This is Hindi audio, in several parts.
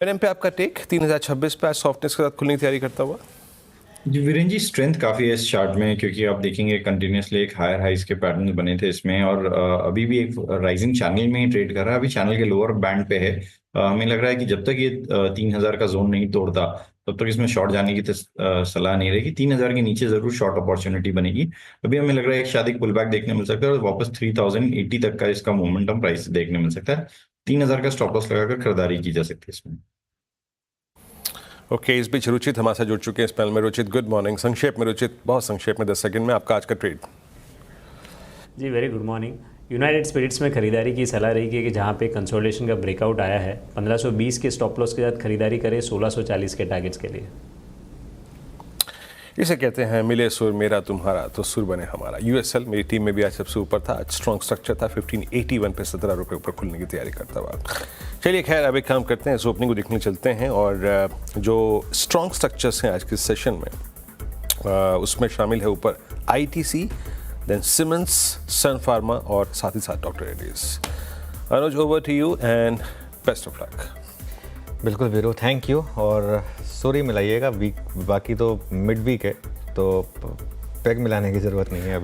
एनएम पे आपका टेक 3026 पे आज सॉफ्टनेस के साथ खुलने की तैयारी करता हुआ। जी वीरेन जी, स्ट्रेंथ काफी है इस चार्ट में, क्योंकि आप देखेंगे कंटिन्यूसली एक हायर हाइस के पैटर्न बने थे इसमें, और अभी भी एक राइजिंग चैनल में ही ट्रेड कर रहा है। अभी चैनल के लोअर बैंड पे है। हमें लग रहा है कि जब तक ये 3000 का जोन नहीं तोड़ता तब तक इसमें शॉर्ट जाने की सलाह नहीं रहेगी। 3000 के नीचे जरूर शॉर्ट अपॉर्चुनिटी बनेगी। अभी हमें लग रहा है एक शादी पुल बैक देखने मिल सकता है, और वापस 3080 तक का इसका मोमेंटम प्राइस देखने मिल सकता है। 3000 का स्टॉप लॉस लगाकर खरीदारी की जा सकती है इसमें। ओके, इस बीच रुचित हमारे साथ जुड़ चुके हैं इस पैनल में। Ruchit, good morning. संक्षेप में रुचित, बहुत संक्षेप में 10 सेकंड में आपका आज का ट्रेड। जी very good morning. United Spirits में खरीदारी की सलाह रहेगी कि जहां पे कंसोलिडेशन का ब्रेकआउट आया है 1520 के स्टॉप लॉस के साथ खरीदारी करें 1640 के टारगेट्स के लिए। इसे कहते हैं मिले सुर मेरा तुम्हारा तो सुर बने हमारा। यूएसएल मेरी टीम में भी आज सबसे ऊपर था। आज स्ट्रॉन्ग स्ट्रक्चर था। 1581 पे 17 रुपये ऊपर खुलने की तैयारी करता हुआ। चलिए खैर, अब एक काम करते हैं, इस ओपनिंग को देखने चलते हैं। और जो स्ट्रॉन्ग स्ट्रक्चर्स हैं आज के सेशन में, उसमें शामिल है ऊपर आईटीसी, देन सिमेंस, सन फार्मा और साथ ही साथ Doctor Reddy's. Anuj, over to you and best of luck. बिल्कुल वीरू, थैंक यू। और सॉरी मिलाइएगा, वीक बाकी तो मिड वीक है तो पैग मिलाने की ज़रूरत नहीं है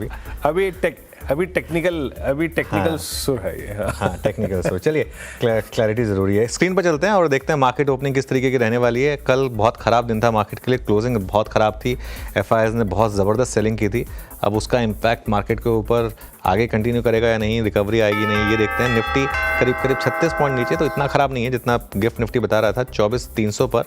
अभी टेक्निकल सुर है ये। हाँ, टेक्निकल सुर। चलिए, क्लैरिटी ज़रूरी है। स्क्रीन पर चलते हैं और देखते हैं मार्केट ओपनिंग किस तरीके की रहने वाली है। कल बहुत ख़राब दिन था मार्केट के लिए, क्लोजिंग बहुत ख़राब थी। एफआईआईज़ ने बहुत ज़बरदस्त सेलिंग की थी। अब उसका इम्पैक्ट मार्केट के ऊपर आगे कंटिन्यू करेगा या नहीं, रिकवरी आएगी नहीं, ये देखते हैं। निफ्टी करीब 36 पॉइंट नीचे, तो इतना ख़राब नहीं है जितना गिफ्ट निफ्टी बता रहा था 24,300 पर।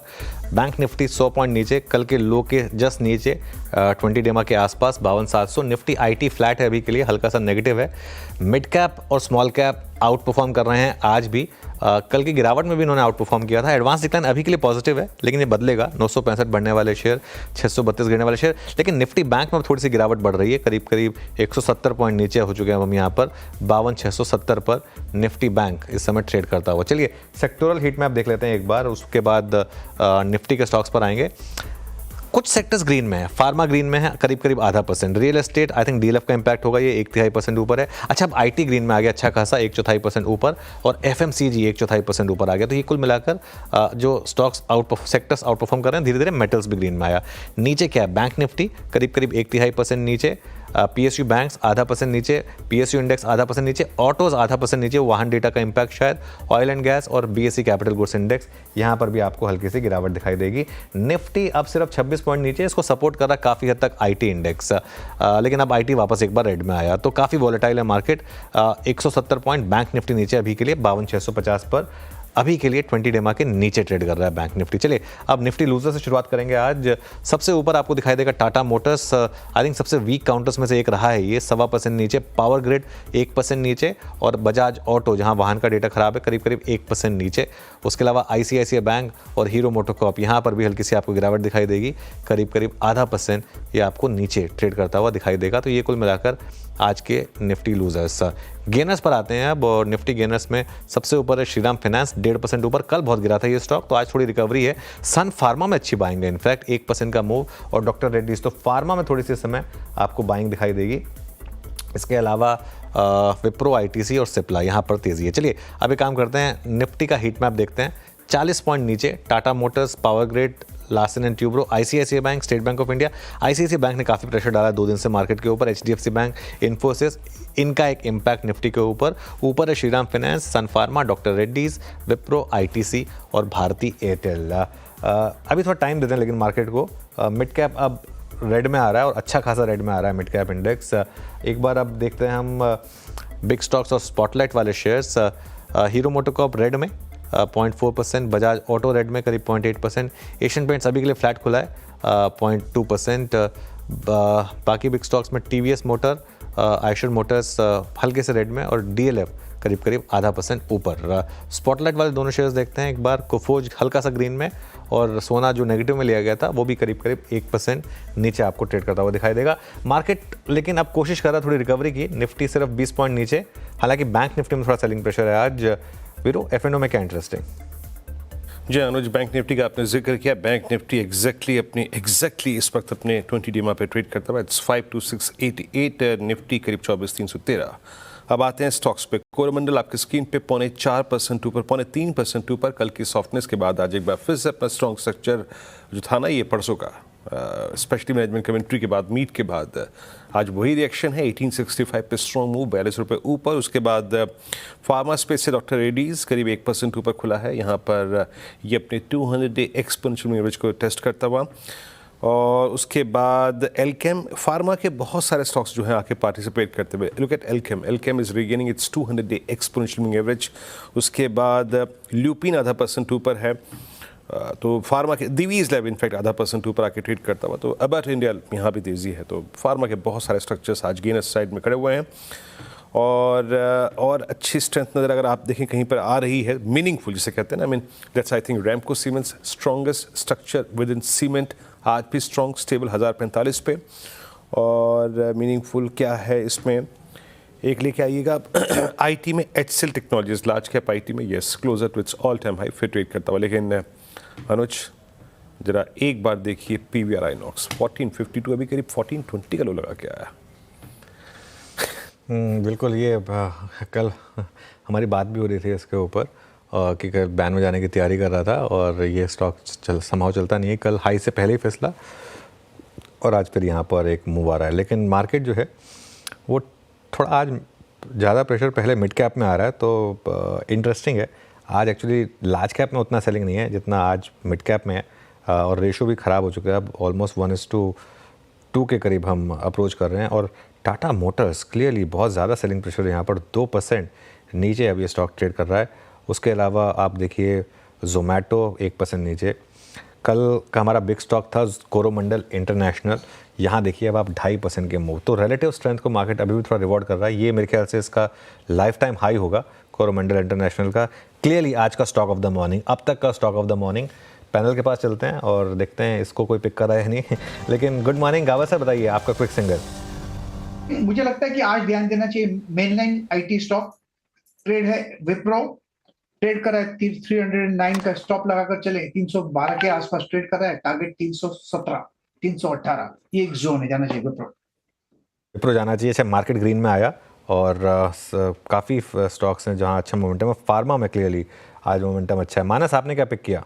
बैंक निफ्टी 100 पॉइंट नीचे, कल के लो के जस्ट नीचे 20 डेमा के आसपास 52,700। निफ्टी आईटी फ्लैट है अभी के लिए, हल्का सा नेगेटिव है। मिड कैप और स्मॉल कैप आउट परफॉर्म कर रहे हैं आज भी। कल की गिरावट में भी इन्होंने आउट परफॉर्म किया था। एडवांस डिक्लाइन अभी के लिए पॉजिटिव है, लेकिन ये बदलेगा। 965 बढ़ने वाले शेयर, 632 गिरने वाले शेयर। लेकिन निफ्टी बैंक में थोड़ी सी गिरावट बढ़ रही है, करीब 170 पॉइंट नीचे हो चुके हैं हम यहाँ पर। 52,670 पर निफ्टी बैंक इस समय ट्रेड करता हुआ। चलिए सेक्टोरल हीट मैप देख लेते हैं एक बार, उसके बाद निफ्टी के स्टॉक्स पर आएंगे। कुछ सेक्टर्स ग्रीन में है, फार्मा ग्रीन में है करीब 0.5%। Real estate I think DLF का इंपैक्ट होगा, ये 1/3% ऊपर है। अच्छा, अब आईटी ग्रीन में आ गया अच्छा खासा 1/4% ऊपर, और एफएमसीजी 1/4% ऊपर आ गया। तो ये कुल मिलाकर जो स्टॉक्स सेक्टर्स आउट परफॉर्म कर रहे हैं धीरे धीरे। मेटल्स भी ग्रीन में आया। नीचे क्या है, बैंक निफ्टी करीब 1/3% नीचे, पीएसयू बैंक्स 0.5% नीचे, पीएसयू इंडेक्स 0.5% नीचे, ऑटोज 0.5% नीचे, वाहन डेटा का इंपैक्ट शायद, ऑयल एंड गैस और बीएसई कैपिटल गुड्स इंडेक्स यहाँ पर भी आपको हल्की सी गिरावट दिखाई देगी। निफ्टी अब सिर्फ 26 पॉइंट नीचे, इसको सपोर्ट कर रहा काफ़ी हद तक आईटी इंडेक्स, लेकिन अब आईटी वापस एक बार रेड में आया, तो काफ़ी वॉलेटाइल है मार्केट। 170 पॉइंट बैंक निफ्टी नीचे अभी के लिए 52,650 पर अभी के लिए 20 डेमा के नीचे ट्रेड कर रहा है बैंक निफ्टी। चलिए अब निफ्टी लूजर से शुरुआत करेंगे। आज सबसे ऊपर आपको दिखाई देगा टाटा मोटर्स, आई थिंक सबसे वीक काउंटर्स में से एक रहा है ये, 1.25% नीचे। पावर ग्रिड 1% नीचे, और बजाज ऑटो जहां वाहन का डेटा खराब है करीब 1% नीचे। उसके अलावा आईसीआईसीआई बैंक और हीरो मोटोकॉर्प यहाँ पर भी हल्की सी आपको गिरावट दिखाई देगी, करीब 0.5% ये आपको नीचे ट्रेड करता हुआ दिखाई देगा। तो ये कुल मिलाकर आज के निफ्टी लूजर्स। गेनर्स पर आते हैं अब, और निफ्टी गेनर्स में सबसे ऊपर है श्रीराम फाइनेंस 1.5% ऊपर। कल बहुत गिरा था ये स्टॉक, तो आज थोड़ी रिकवरी है। सन फार्मा में अच्छी बाइंग है, इनफैक्ट 1% का मूव, और डॉक्टर रेड्डीज, तो फार्मा में थोड़ी सी समय आपको बाइंग दिखाई देगी। इसके अलावा विप्रो, आईटीसी और सिप्ला यहाँ पर तेजी है। चलिए अब एक काम करते हैं, निफ्टी का हीट मैप देखते हैं। 40 पॉइंट नीचे Tata Motors, power grid, Larsen and Toubro, ICICI bank, state bank of India. ICICI bank ने काफ़ी प्रेशर डाला 2 दिन से मार्केट के ऊपर। एचडीएफसी बैंक, इन्फोसिस, इनका एक इम्पैक्ट निफ्टी के ऊपर है Shriram finance, Sun Pharma, doctor Reddy's, Wipro, ITC और भारती एयरटेल। अभी थोड़ा टाइम देते हैं लेकिन मार्केट को। मिड कैप अब रेड में आ रहा है, और अच्छा खासा रेड में आ रहा है मिड कैप इंडेक्स। एक बार अब देखते हैं हम बिग स्टॉक्स और स्पॉटलाइट वाले शेयर्स। हीरो मोटोकॉर्प रेड में 0.4%, बजाज ऑटो रेड में करीब 0.8%, एशियन पेंट्स अभी के लिए फ्लैट खुला है 0.2%। बाकी बिग स्टॉक्स में टीवीएस मोटर, आयशर मोटर्स हल्के से रेड में, और डीएलएफ करीब 0.5% ऊपर। स्पॉटलाइट वाले दोनों शेयर्स देखते हैं एक बार। कोफोज हल्का सा ग्रीन में, और सोना जो नेगेटिव में लिया गया था वो भी करीब 1% नीचे आपको ट्रेड करता हुआ दिखाई देगा मार्केट। लेकिन अब कोशिश कर रहा है थोड़ी रिकवरी की। निफ्टी सिर्फ 20 पॉइंट नीचे, हालांकि बैंक निफ्टी में थोड़ा सेलिंग प्रेशर है आज। वीरो, एफएनओ में क्या इंटरेस्टिंग? जी अनुज, बैंक निफ्टी का आपने जिक्र किया। बैंक निफ्टी एग्जैक्टली इस वक्त अपने 20 डीमा पे ट्रेड करता हुआ। इट्स 52688, निफ्टी करीब 24,313। अब आते हैं स्टॉक्स पे। कोरोमंडल आपकी स्क्रीन पे 0.4% ऊपर, 0.3% ऊपर। कल की सॉफ्टनेस के बाद आज एक बार फिर से अपना स्ट्रॉन्ग स्ट्रक्चर जो था ना ये परसों का, स्पेशली मैनेजमेंट कमेंट्री के बाद, मीट के बाद, आज वही रिएक्शन है। 1865 पे स्ट्रॉन्ग मूव, 42 रुपये ऊपर। उसके बाद फार्मा स्पेस से डॉक्टर रेड्डीज करीब 1% ऊपर खुला है। यहाँ पर ये अपने 200 डे एक्सपोनेंशियल एवरेज को टेस्ट करता हुआ। और उसके बाद एल्केम फार्मा के बहुत सारे स्टॉक्स जो हैं आके पार्टिसिपेट करते हुए। Look at Alkem is regaining it's 200 day exponential average. उसके बाद ल्यूपिन 0.5% ऊपर है। तो फार्मा के दिवीज लैब इनफैक्ट 0.5% ऊपर आके ट्रेड करता हुआ। तो अबट इंडिया यहाँ भी तेज़ी है। तो फार्मा के बहुत सारे स्ट्रक्चर्स आज गेनर्स साइड में खड़े हुए हैं। और अच्छी स्ट्रेंथ नज़र अगर आप देखें कहीं पर आ रही है, मीनिंगफुल जिसे कहते हैं ना, I mean that's I think Ramco cements strongest structure with in cement, आज भी स्ट्रॉन्ग स्टेबल 1045 पे। और मीनिंगफुल क्या है इसमें, एक लेके आइएगा आईटी में HCL technologies, large cap IT में, yes closer to its all time high, फिर ट्रेड करता हुआ। लेकिन अनुज जरा एक बार देखिए PVR आइनॉक्स 1452 अभी करीब 1420 का लो लगा के आया। बिल्कुल, ये कल हमारी बात भी हो रही थी इसके ऊपर कि बैन में जाने की तैयारी कर रहा था और ये स्टॉक संभाव चलता नहीं है। कल हाई से पहले ही फिसला और आज फिर यहाँ पर एक मूव आ रहा है। लेकिन मार्केट जो है वो थोड़ा आज ज़्यादा प्रेशर पहले मिड कैप में आ रहा है, तो इंटरेस्टिंग है। आज एक्चुअली लार्ज कैप में उतना सेलिंग नहीं है जितना आज मिड कैप में है, और रेशो भी ख़राब हो चुका है। अब ऑलमोस्ट 1:2 के करीब हम अप्रोच कर रहे हैं। और टाटा मोटर्स क्लियरली बहुत ज़्यादा सेलिंग प्रेशर है यहाँ पर, 2% नीचे अब ये स्टॉक ट्रेड कर रहा है। उसके अलावा आप देखिए जोमेटो 1% नीचे। कल का हमारा बिग स्टॉक था कोरोमंडल इंटरनेशनल, यहाँ देखिए अब आप 2.5% के मूव। तो रिलेटिव स्ट्रेंथ को मार्केट अभी भी थोड़ा रिवॉर्ड कर रहा है। ये मेरे ख्याल से इसका लाइफ टाइम हाई होगा कोरोमंडल इंटरनेशनल का। क्लियरली आज का स्टॉक ऑफ द मॉर्निंग, अब तक का stock of the morning. Panel के पास चलते हैं और देखते हैं इसको कोई पिक कर रहा है नहीं। लेकिन गुड मॉर्निंग गावा सर, बताइए आपका क्विक सिंगल। मुझे लगता है कि आज ध्यान देना चाहिए मेनलाइन आईटी स्टॉक ट्रेड है। विप्रो ट्रेड कर रहा है 309 का स्टॉप लगाकर चले, 312 के आसपास ट्रेड कर रहा है। टारगेट 317 318, ये एक जोन है, जाना चाहिए विप्रो जाना चाहिए। अच्छा, मार्केट ग्रीन में आया और काफ़ी स्टॉक्स हैं जहां अच्छा मोमेंटम है। फार्मा में क्लियरली आज मोमेंटम अच्छा है। मानस, आपने क्या पिक किया?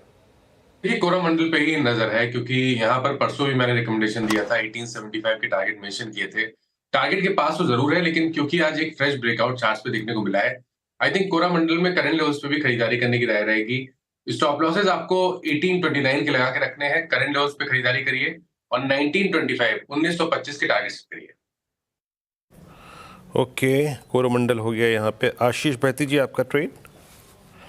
देखिए कोरोमंडल पे ही नजर है, क्योंकि यहाँ पर परसों भी मैंने रिकमेंडेशन दिया था, 1875 के टारगेट मेंशन किए थे। टारगेट के पास तो जरूर है, लेकिन क्योंकि आज एक फ्रेश ब्रेकआउट चार्ट्स पे देखने को मिला है, आई थिंक कोरोमंडल में करंट लेवल्स पे भी खरीदारी करने की राय रहेगी। स्टॉप लॉसेस आपको 1829 के लगा के रखने हैं, करंट लेवल्स पे खरीदारी करिए और 1925 के टारगेट करिए। ओके, कोरोमंडल हो गया यहाँ पे। आशीष बहती जी, आपका ट्रेड?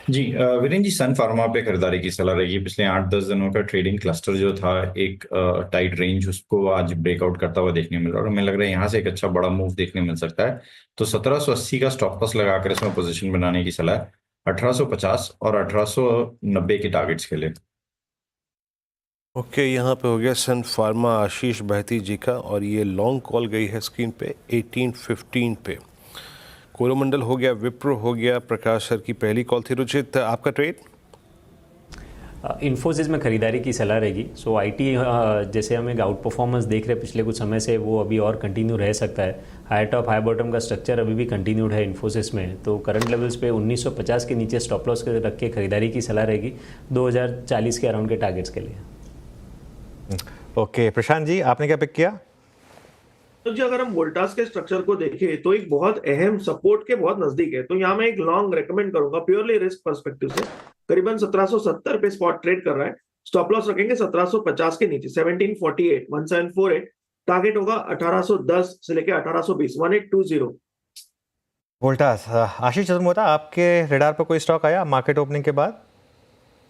जी वीरेन जी, सन फार्मा पे खरीदारी की सलाह रहेगी। पिछले 8-10 दिनों का ट्रेडिंग क्लस्टर जो था, एक टाइट रेंज, उसको आज ब्रेकआउट करता हुआ देखने मिल रहा है और हमें लग रहा है यहाँ से एक अच्छा बड़ा मूव देखने मिल सकता है। तो 1780 का स्टॉप लॉस लगाकर इसमें पोजीशन बनाने की सलाह है, 1850 और 1890 के टारगेट्स के लिए। ओके, यहाँ पे हो गया सन फार्मा आशीष बहती जी का, और ये लॉन्ग कॉल गई है स्क्रीन पे 1815 पे। कोरोमंडल हो गया, विप्रो हो गया, प्रकाश सर की पहली कॉल थी। रुचित, आपका ट्रेड? इन्फोसिस में खरीदारी की सलाह रहेगी। सो आईटी जैसे हम एक आउट परफॉर्मेंस देख रहे हैं पिछले कुछ समय से, वो अभी और कंटिन्यू रह सकता है। हाई टॉप हाई बॉटम का स्ट्रक्चर अभी भी कंटिन्यूड है इन्फोसिस में। तो करंट लेवल्स पे 1950 के नीचे स्टॉप लॉस रख के खरीदारी की सलाह रहेगी 2040 के अराउंड के टारगेट्स के लिए। ओके, प्रशांत जी, आपने क्या पिक किया? तो जी अगर हम वोल्टास के स्ट्रक्चर को देखें तो एक बहुत अहम सपोर्ट के बहुत नजदीक है, तो यहाँ मैं एक लॉन्ग रेकमेंड करूंगा प्योरली रिस्क पर्सपेक्टिव से। करीबन 1770 पे स्पॉट ट्रेड कर रहा है। स्टॉप लॉस रखेंगे 1750 के नीचे 1748 1748। टारगेट होगा 1810 से लेकर 1820 1820। वोल्टास। आशीष चतुर्वेदी, आपके रेडार पर कोई स्टॉक आया मार्केट ओपनिंग के बाद?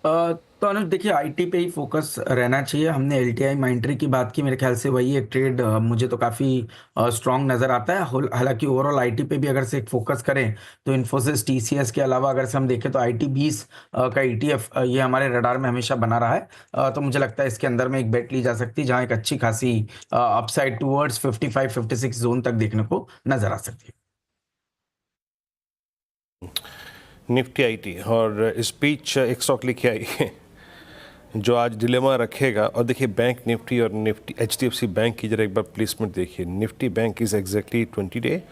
तो अनुज देखिए, आईटी पे ही फोकस रहना चाहिए। हमने एलटीआई माइंट्री की बात की, मेरे ख्याल से वही एक ट्रेड मुझे तो काफ़ी स्ट्रांग नज़र आता है। हालांकि ओवरऑल आईटी पे भी अगर से एक फोकस करें तो इन्फोसिस टीसीएस के अलावा अगर से हम देखें तो आईटी 20 का ईटीएफ ये हमारे रडार में हमेशा बना रहा है। तो मुझे लगता है इसके अंदर में एक बेट ली जा सकती है जहाँ एक अच्छी खासी अपसाइड टूवर्ड्स 55-56 जोन तक देखने को नजर आ सकती है। निफ्टी आईटी, और इस बीच एक स्टॉक लेके आई है जो आज डिलेमा रखेगा। और देखिए बैंक निफ्टी और निफ्टी HDFC बैंक की जरा एक बार प्लेसमेंट देखिए। Nifty bank is exactly 20 day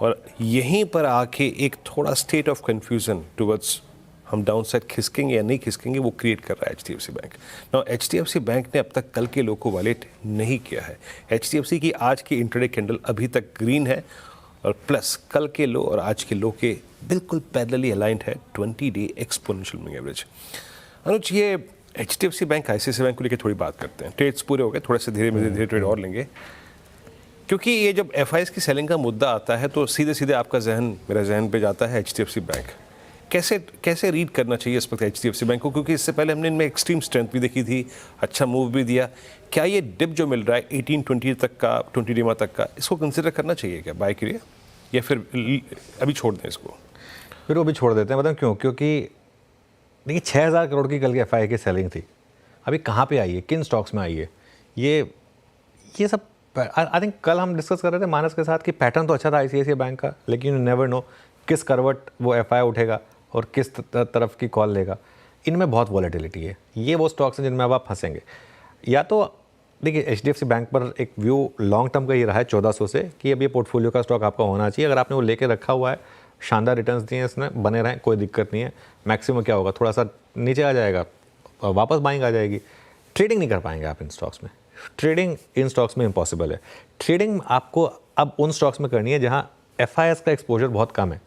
और यहीं पर आके एक थोड़ा स्टेट ऑफ कन्फ्यूज़न टुवर्ड्स हम डाउन साइड खिसकेंगे या नहीं खिसकेंगे वो क्रिएट कर रहा है HDFC bank. Now HDFC bank ने अब तक कल के लो को वायलेट नहीं किया है। HDFC की आज की इंट्राडे कैंडल अभी तक ग्रीन है और प्लस कल के लो और आज के लो के बिल्कुल पैरेलली अलाइंड है 20-day एक्सपोनेंशियल मूविंग एवरेज। अनुज, ये HDFC बैंक ICICI बैंक को लेकर थोड़ी बात करते हैं। ट्रेड्स पूरे हो गए, थोड़े से धीरे ट्रेड और लेंगे, क्योंकि ये जब FIs की सेलिंग का मुद्दा आता है तो सीधे सीधे आपका जहन मेरा जहन पे जाता है HDFC बैंक। कैसे रीड करना चाहिए इस वक्त HDFC बैंक को, क्योंकि इससे पहले हमने इनमें एक्सट्रीम स्ट्रेंथ भी देखी थी, अच्छा मूव भी दिया। क्या ये डिप जो मिल रहा है 18-20 तक का, 20 डेमा तक का, इसको कंसिडर करना चाहिए क्या बाय के लिए, या फिर अभी छोड़ दें इसको? फिर वो भी छोड़ देते हैं। मतलब क्यों? क्योंकि देखिए 6,000 करोड़ की कल की FI की सेलिंग थी, अभी कहाँ पे आई है, किन स्टॉक्स में आई है, ये सब आई थिंक कल हम डिस्कस कर रहे थे मानस के साथ कि पैटर्न तो अच्छा था ICICI बैंक का, लेकिन यू नेवर नो किस करवट वो FI उठेगा और किस तरफ की कॉल लेगा। इनमें बहुत वॉलेटिलिटी है, ये वो स्टॉक्स हैं जिनमें अब आप फंसेंगे। या तो देखिए HDFC बैंक पर एक व्यू लॉन्ग टर्म का ही रहा है 1400 से कि अब ये पोर्टफोलियो का स्टॉक आपका होना चाहिए। अगर आपने वो लेके रखा हुआ है, शानदार रिटर्न्स दिए हैं इसने, बने रहें, कोई दिक्कत नहीं है। मैक्सिमम क्या होगा, थोड़ा सा नीचे आ जाएगा, वापस बाइंग आ जाएगी। ट्रेडिंग नहीं कर पाएंगे आप इन स्टॉक्स में, ट्रेडिंग इन स्टॉक्स में इम्पॉसिबल है। ट्रेडिंग आपको अब उन स्टॉक्स में करनी है जहाँ FIs का एक्सपोजर बहुत कम है,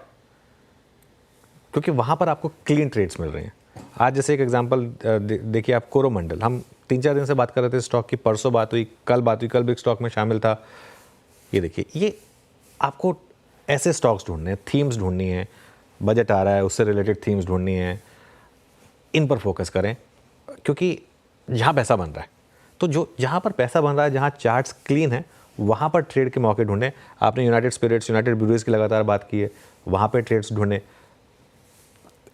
क्योंकि वहाँ पर आपको क्लीन ट्रेड्स मिल रहे हैं। आज जैसे एक एग्जांपल देखिए आप, कोरोमंडल, हम 3-4 दिन से बात कर रहे थे स्टॉक की, परसों बात हुई, कल भी एक स्टॉक में शामिल था। ये देखिए, ये आपको ऐसे स्टॉक्स ढूंढने हैं, थीम्स ढूंढनी है, बजट आ रहा है उससे रिलेटेड थीम्स ढूंढनी है, इन पर फोकस करें, क्योंकि जहाँ पैसा बन रहा है, तो जो जहाँ पर पैसा बन रहा है, जहाँ चार्ट्स क्लीन है, वहाँ पर ट्रेड के मौके ढूंढें। आपने यूनाइटेड स्पिरिट्स, यूनाइटेड ब्रूअरीज की लगातार बात की है, वहाँ पर ट्रेड्स ढूंढें।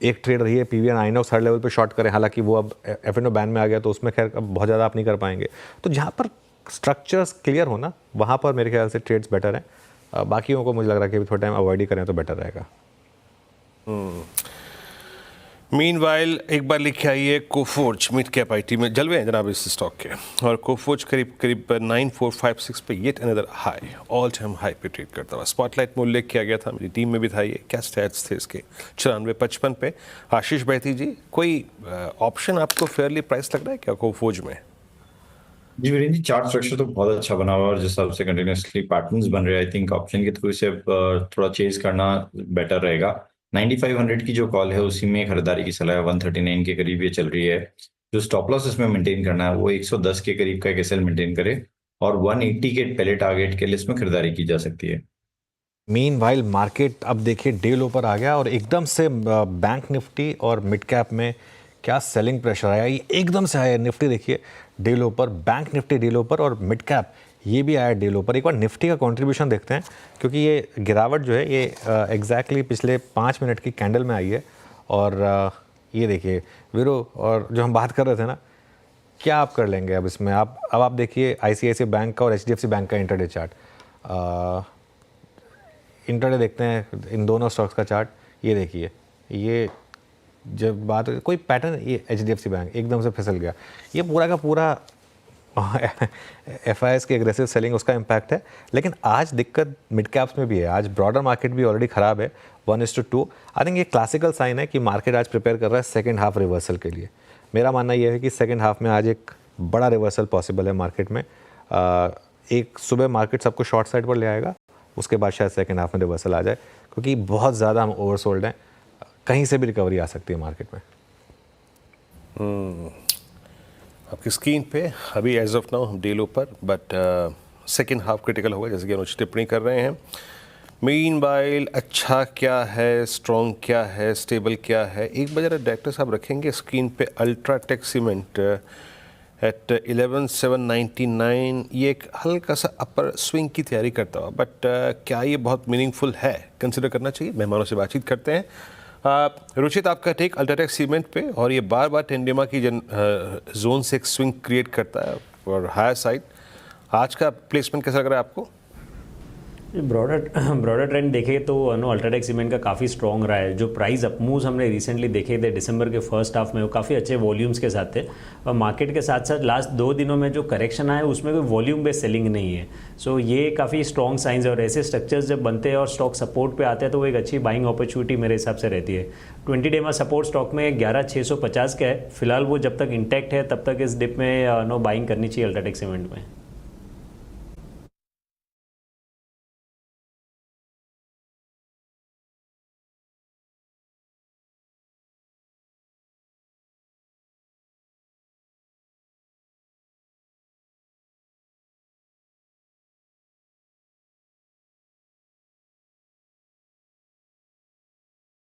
एक ट्रेड रही है PVR INOX, हर लेवल पे शॉर्ट करें, हालांकि वो अब F&O बैन में आ गया तो उसमें खैर अब बहुत ज़्यादा आप नहीं कर पाएंगे। तो जहाँ पर स्ट्रक्चर्स क्लियर हो ना, वहाँ पर मेरे ख्याल से ट्रेड्स बेटर हैं। बाकियों को मुझे लग रहा है कि थोड़ा टाइम अवॉइड ही करें तो बेटर रहेगा। मीनवाइल एक बार लिखे आइए कोफोर्ज मिड कैप IT में जलवे हैं जनाब इस स्टॉक के, और कोफोर्ज करीब 9456 पे yet another high, all time high पे ट्रेड करता हुआ। स्पॉटलाइट में उल्लेख किया गया था, मेरी टीम में भी था ये। क्या स्टैट्स थे इसके? 9455 पे। आशीष बैती जी, कोई ऑप्शन आपको फेयरली प्राइस लग रहा है क्या कोफोर्ज में? जी वीरेंद्र जी, चार्ट स्ट्रक्चर तो बहुत अच्छा बना हुआ है और जिस हिसाब से कंटिन्यूसली पैटर्न्स बन रहे हैं, आई थिंक ऑप्शन के थ्रू इसे थोड़ा चेज करना बेटर रहेगा। 9500 की जो कॉल है उसी में खरीदारी की सलाह है। 139 के करीब ये चल रही है। जो स्टॉप लॉस इसमें मेंटेन करना है वो 110 के करीब का एक SL मेंटेन करे, और 180 के पहले टारगेट के लिए इसमें खरीदारी की जा सकती है। मीनवाइल मार्केट अब देखिए डे लो पर आ गया और एकदम से बैंक निफ्टी और मिड कैप में क्या सेलिंग प्रेशर आया, ये एकदम से आया। निफ्टी देखिए डे लो पर, बैंक निफ्टी डे लो पर, और मिड कैप ये भी आया डे लो पर। एक बार निफ्टी का कंट्रीब्यूशन देखते हैं, क्योंकि ये गिरावट जो है ये एग्जैक्टली पिछले 5 मिनट की कैंडल में आई है। और ये देखिए वीरो, और जो हम बात कर रहे थे ना, क्या आप कर लेंगे अब इसमें? अब आप देखिए ICICI बैंक का और HDFC बैंक का इंटरडे चार्ट। इंटरडे देखते हैं इन दोनों स्टॉक्स का चार्ट। ये देखिए, ये जब बात कोई पैटर्न, ये HDFC बैंक एकदम से फिसल गया। ये पूरा का पूरा FIs की एग्रेसिव सेलिंग, उसका इम्पैक्ट है। लेकिन आज दिक्कत मिड कैप्स में भी है। आज ब्रॉडर मार्केट भी ऑलरेडी ख़राब है, 1:2। आई थिंक ये क्लासिकल साइन है कि मार्केट आज प्रिपेयर कर रहा है सेकेंड हाफ रिवर्सल के लिए। मेरा मानना यह है कि सेकेंड हाफ में आज एक बड़ा रिवर्सल पॉसिबल है मार्केट में। एक सुबह मार्केट सबको शॉर्ट साइड पर ले आएगा, उसके बाद शायद सेकेंड हाफ में रिवर्सल आ जाए, क्योंकि बहुत ज़्यादा हम ओवरसोल्ड हैं। कहीं से भी रिकवरी आ सकती है मार्केट में। आपकी स्क्रीन पे अभी एज ऑफ नाउ हम डे लो पर, बट सेकेंड हाफ क्रिटिकल होगा, जैसे कि अनुज टिप्पणी कर रहे हैं। मीनवाइल अच्छा क्या है, स्ट्रॉन्ग क्या है, स्टेबल क्या है, एक बार डायरेक्टर साहब रखेंगे स्क्रीन पे अल्ट्राटेक सीमेंट एट 11,799। ये एक हल्का सा अपर स्विंग की तैयारी करता हुआ, बट क्या ये बहुत मीनिंगफुल है, कंसिडर करना चाहिए? मेहमानों से बातचीत करते हैं। रुचित, आपका टेक अल्ट्राटेक सीमेंट पे, और ये बार बार टेंडेमा की जोन से एक स्विंग क्रिएट करता है और हायर साइड। आज का प्लेसमेंट कैसा लग रहा है आपको? ब्रॉडर ट्रेंड देखें तो अल्ट्राटेक सीमेंट का काफ़ी स्ट्रॉन्ग रहा है। जो प्राइस अपमूव्स हमने रिसेंटली देखे थे दिसंबर के फर्स्ट हाफ में, वो काफ़ी अच्छे वॉल्यूम्स के साथ थे। और मार्केट के साथ साथ लास्ट 2 दिनों में जो करेक्शन आया उसमें कोई वॉल्यूम बेस्ड सेलिंग नहीं है। सो ये काफ़ी स्ट्रॉन्ग साइंस है और ऐसे स्ट्रक्चर्स जब बनते हैं और स्टॉक सपोर्ट पे आते हैं तो वो एक अच्छी बाइंग अपॉर्चुनिटी मेरे हिसाब से रहती है। 20 डे में सपोर्ट स्टॉक में 11,650 का है फिलहाल, वो जब तक इंटैक्ट है तब तक इस डिप में बाइंग करनी चाहिए अल्ट्राटेक सीमेंट में।